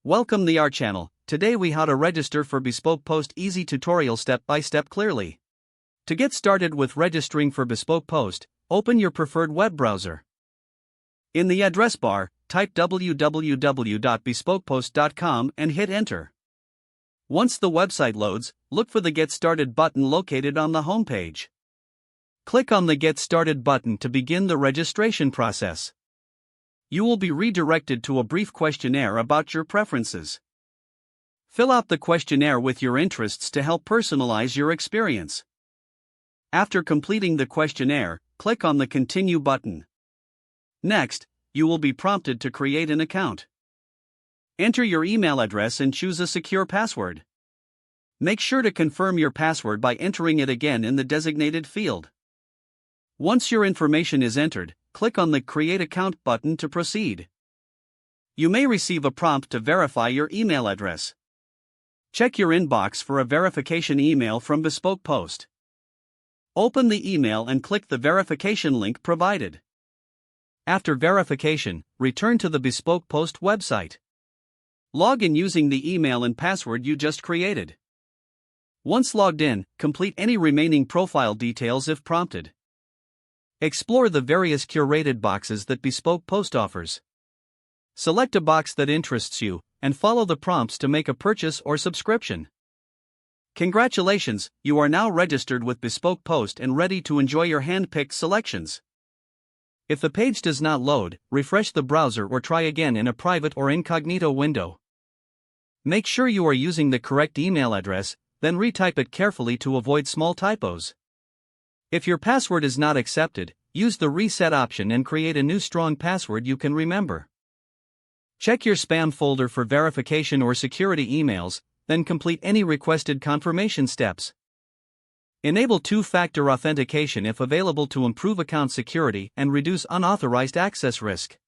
Welcome to our channel. Today we how to register for Bespoke Post easy tutorial step by step clearly. To get started with registering for Bespoke Post, open your preferred web browser. In the address bar, type www.bespokepost.com and hit enter. Once the website loads, look for the Get Started button located on the home page. Click on the Get Started button to begin the registration process. You will be redirected to a brief questionnaire about your preferences. Fill out the questionnaire with your interests to help personalize your experience. After completing the questionnaire, click on the Continue button. Next, you will be prompted to create an account. Enter your email address and choose a secure password. Make sure to confirm your password by entering it again in the designated field. Once your information is entered, click on the Create Account button to proceed. You may receive a prompt to verify your email address. Check your inbox for a verification email from Bespoke Post. Open the email and click the verification link provided. After verification, return to the Bespoke Post website. Log in using the email and password you just created. Once logged in, complete any remaining profile details if prompted. Explore the various curated boxes that Bespoke Post offers. Select a box that interests you, and follow the prompts to make a purchase or subscription. Congratulations, you are now registered with Bespoke Post and ready to enjoy your hand-picked selections. If the page does not load, refresh the browser or try again in a private or incognito window. Make sure you are using the correct email address, then retype it carefully to avoid small typos. If your password is not accepted, use the reset option and create a new strong password you can remember. Check your spam folder for verification or security emails, then complete any requested confirmation steps. Enable two-factor authentication if available to improve account security and reduce unauthorized access risk.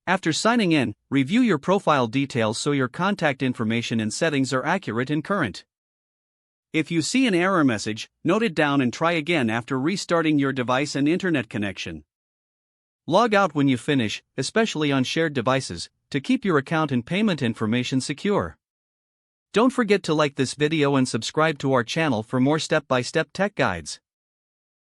After signing in, review your profile details so your contact information and settings are accurate and current. If you see an error message, note it down and try again after restarting your device and internet connection. Log out when you finish, especially on shared devices, to keep your account and payment information secure. Don't forget to like this video and subscribe to our channel for more step-by-step tech guides.